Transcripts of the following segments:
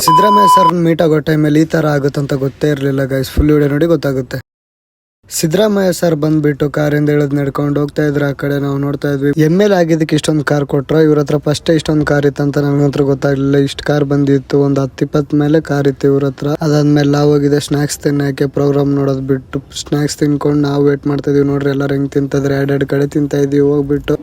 Siddaramaiah sir meet ಆಗೋ ಟೈಮಲ್ಲಿ ಈ ತರ ಆಗುತ್ತಂತ ಗೊತ್ತೇ ಇರಲಿಲ್ಲ ಗೈಸ್. ಫುಲ್ ವಿಡಿಯೋ ನೋಡಿ ಗೊತ್ತಾಗುತ್ತೆ. ಸಿದ್ದರಾಮಯ್ಯ ಸರ್ ಬಂದ್ಬಿಟ್ಟು ಕಾರಿಂದ ಇಳಿದ್ ನಡ್ಕೊಂಡು ಹೋಗ್ತಾ ಇದ್ರ. ಆ ಕಡೆ ನಾವು ನೋಡ್ತಾ ಇದ್ವಿ. ML ಆಗಿದ್ದಕ್ಕೆ ಇಷ್ಟೊಂದು ಕಾರ್ ಕೊಟ್ರ. ಇವ್ರ ಹತ್ರ ಫಸ್ಟ್ ಇಷ್ಟೊಂದು ಕಾರ್ ಇತ್ತಂತ ನಮ್ಗಂತ್ರ ಗೊತ್ತಾಗ್ಲಿಲ್ಲ. ಇಷ್ಟು ಕಾರ್ ಬಂದಿತ್ತು, ಒಂದು 10-20 ಮೇಲೆ ಕಾರ್ ಇತ್ತು ಇವ್ರ ಹತ್ರ. ಅದಾದ್ಮೇಲೆ ನಾವು ಹೋಗಿದೆ ಸ್ನಾಕ್ಸ್ ತಿನ್ನಕ್ಕೆ. ಪ್ರೋಗ್ರಾಮ್ ನೋಡೋದ್ ಬಿಟ್ಟು ಸ್ನಾಕ್ಸ್ ತಿನ್ಕೊಂಡು ನಾವು ವೇಟ್ ಮಾಡ್ತಾ ಇದೀವಿ. ನೋಡ್ರಿ ಎಲ್ಲರೂ ಹೆಂಗ್ ತಿಂತಿದ್ರೆ ಎರಡೆರಡು ಕಡೆ ತಿಂತಾ ಇದೀವಿ. ಹೋಗ್ಬಿಟ್ಟು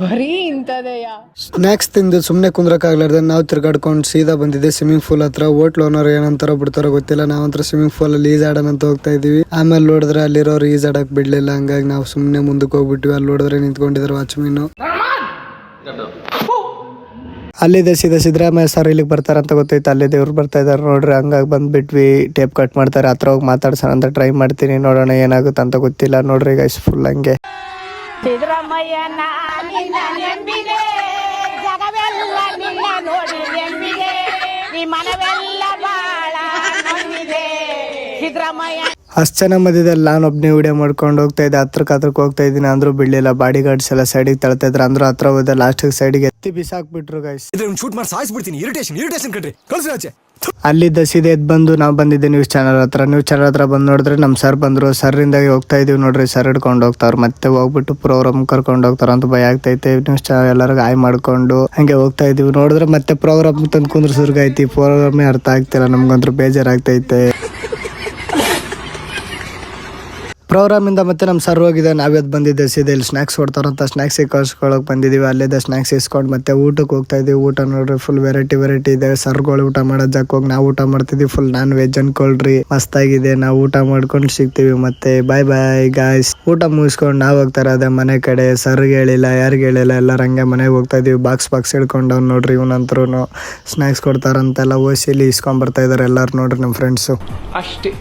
ಬರೀ ಇಂತದೆಯ ಸ್ನಾಕ್ಸ್ ತಿಂದು ಸುಮ್ನೆ ಕುಂದ್ರಕ್ಕಾಗ್ಲಾರ್ದೆ ನಾವು ತಿರ್ಗಾಡ್ಕೊಂಡು ಸೀದಾ ಬಂದಿದ್ದೆ ಸ್ವಿಮ್ಮಿಂಗ್ ಪೂಲ್ ಹತ್ರ. ಹೋಟ್ಲ್ ಓನರ್ ಏನಂತಾರೋ ಬಿಡ್ತಾರೋ ಗೊತ್ತಿಲ್ಲ. ನಾವಂತರ ಸ್ವಿಮ್ಮಿಂಗ್ ಪೂಲ್ ಅಲ್ಲಿ ಈಜಾಡೋಣ ಅಂತ ಹೋಗ್ತಾ ಇದೀವಿ. ಆಮೇಲೆ ನೋಡಿದ್ರೆ ಅಲ್ಲಿರೋರು ಈಜಾಡಕ್ ಬಿಡ್ಲಿಲ್ಲ. ಹಂಗಾಗಿ ನಾವು ಸುಮ್ನೆ ಮುಂದಕ್ಕೆ ಹೋಗ್ಬಿಟ್ವಿ. ಅಲ್ಲಿ ನೋಡಿದ್ರೆ ನಿಂತ್ಕೊಂಡಿದ್ರು ವಾಚ್ಮೀನು. ಅಲ್ಲಿದೆ ಸೀದಾ ಸಿದ್ದರಾಮಯ್ಯ ಸರ್ ಇಲ್ಲಿಗೆ ಬರ್ತಾರಂತ ಗೊತ್ತೈತೆ. ಅಲ್ಲೇ ದೇವ್ರು ಬರ್ತಾ ಇದಾರೆ ನೋಡ್ರಿ. ಹಂಗಾಗಿ ಬಂದ್ಬಿಟ್ವಿ. ಟೇಪ್ ಕಟ್ ಮಾಡ್ತಾರೆ. ಹತ್ರ ಹೋಗಿ ಮಾತಾಡ್ಸೋಣ ಅಂತ ಟ್ರೈ ಮಾಡ್ತೀನಿ. ನೋಡೋಣ ಏನಾಗುತ್ತೆ ಅಂತ ಗೊತ್ತಿಲ್ಲ. ನೋಡ್ರಿ ಗೈಸ್ ಫುಲ್ ಹಂಗೆ ಸಿದ್ದರಾಮಯ್ಯನ ನಿನ್ನ ನೆಂಬಿಗೆ ಜಗವೆಲ್ಲ ನಿನ್ನ ನೋಡಿ ನೆಂಬಿಗೆ ಈ ಮನವೆಲ್ಲ ಬಾಳ ನಂಬಿದೆ ಸಿದ್ದರಾಮಯ್ಯ. ಅಷ್ಟು ಜನ ಮಧ್ಯದಲ್ಲಿ ನಾನೊಬ್ನೇ ವಿಡಿಯೋ ಮಾಡ್ಕೊಂಡು ಹೋಗ್ತಾ ಇದ್ದೆ. ಹತ್ರಕ್ಕೆ ಹೋಗ್ತಾ ಇದ್ದೀನಿ ಅಂದ್ರೂ ಬಿಡ್ಲಿಲ್ಲ. ಬಾಡಿ ಗಾರ್ಡ್ಸ್ ಎಲ್ಲ ಸೈಡಿಗೆ ತಳ್ತಾ ಇದ್ರು. ಅಂದ್ರೂ ಹತ್ರ ಹೋದ ಲಾಸ್ಟ್ ಸೈಡಿಗೆ ಎತ್ತಿ ಬಿಸಾಕ್ಬಿಟ್ರು ಗೈಸ್. ಶೂಟ್ ಮಾಡಿ ಸಾಯಿಸ್ಬಿಡ್ತೀನಿ. ಇರಿಟೇಷನ್ ಕಣ್ರಿ, ಕಳ್ಸಿ ಆಚೆ. ಅಲ್ಲಿದ್ದ ಸೀದೆ ಎದ್ದು ಬಂದು ನಾವು ಬಂದಿದ್ದೆ ನ್ಯೂಸ್ ಚಾನಲ್ ಹತ್ರ ಬಂದು ನೋಡಿದ್ರೆ ನಮ್ಮ ಸರ್ ಬಂದ್ರು. ಸರಿಂದಾಗಿ ಹೋಗ್ತಾ ಇದೀವಿ ನೋಡ್ರಿ. ಸರ್ ಹಿಡ್ಕೊಂಡು ಹೋಗ್ತಾವ್ರು. ಮತ್ತೆ ಹೋಗ್ಬಿಟ್ಟು ಪ್ರೋಗ್ರಾಮ್ ಕರ್ಕೊಂಡು ಹೋಗ್ತಾರ ಅಂತ ಭಯ ಆಗ್ತೈತೆ. ನ್ಯೂಸ್ ಚಾನಲ್ ಎಲ್ಲರಿಗೂ ಆಯ್ ಮಾಡ್ಕೊಂಡು ಹಂಗೆ ಹೋಗ್ತಾ ಇದೀವಿ. ನೋಡಿದ್ರೆ ಮತ್ತೆ ಪ್ರೋಗ್ರಾಮ್ ತಂದು ಕುಂದ್ರ ಸುರ್ಗೈತಿ. ಪ್ರೋಗ್ರಾಮೇ ಅರ್ಥ ಆಗ್ತಿಲ್ಲ. ನಮ್ಗಂತೂ ಬೇಜಾರಾಗ್ತೈತೆ. ಪ್ರೋಗ್ರಾಮ್ ಇಂದ ಮತ್ತೆ ನಮ್ಮ ಸರ್ ಹೋಗಿದೆ. ನಾವೇದ್ ಬಂದಿದ್ದೆ ಸೀದಾ ಇಲ್ಲಿ ಸ್ನಾಕ್ಸ್ ಕೊಡ್ತಾರಂತ ಸ್ನಾಕ್ಸ್ ಕಳ್ಸ್ಕೊಳಕ್ ಬಂದಿದೀವಿ. ಅಲ್ಲಿದ್ದ ಸ್ನಾಕ್ಸ್ ಇಸ್ಕೊಂಡು ಮತ್ತೆ ಊಟಕ್ಕೆ ಹೋಗ್ತಾ ಇದೀವಿ. ಊಟ ನೋಡ್ರಿ ಫುಲ್ ವೆರೈಟಿ ಇದೆ. ಸರ್ಗಳು ಊಟ ಮಾಡೋದ್ ಜಾಕ್ ಹೋಗಿ ನಾವು ಊಟ ಮಾಡ್ತಿದ್ವಿ. ಫುಲ್ ನಾನ್ ವೆಜ್ ಅನ್ಕೊಳ್ರಿ. ಮಸ್ತ್ ಆಗಿದೆ. ನಾವು ಊಟ ಮಾಡ್ಕೊಂಡು ಸಿಗ್ತೀವಿ. ಮತ್ತೆ ಬಾಯ್ ಗಾಯ್ಸ್. ಊಟ ಮುಗಿಸ್ಕೊಂಡು ನಾವು ಹೋಗ್ತಾ ಇರೋದೆ ಮನೆ ಕಡೆ. ಸರ್ಗೆ ಹೇಳಿಲ್ಲ, ಯಾರಿಗೆ ಹೇಳಿಲ್ಲ, ಎಲ್ಲರ ಹಂಗೆ ಮನೆಗೆ ಹೋಗ್ತಾ ಇದೀವಿ. ಬಾಕ್ಸ್ ಹಿಡ್ಕೊಂಡು ನೋಡ್ರಿ. ಇವನಂತ್ರು ಸ್ನಾಕ್ಸ್ ಕೊಡ್ತಾರಂತೆಲ್ಲ ಓಸಿಲಿ ಇಸ್ಕೊಂಡ್ ಬರ್ತಾ ಇದಾರೆ ಎಲ್ಲಾರು ನೋಡ್ರಿ ನಮ್ಮ ಫ್ರೆಂಡ್ಸು. ಅಷ್ಟೇ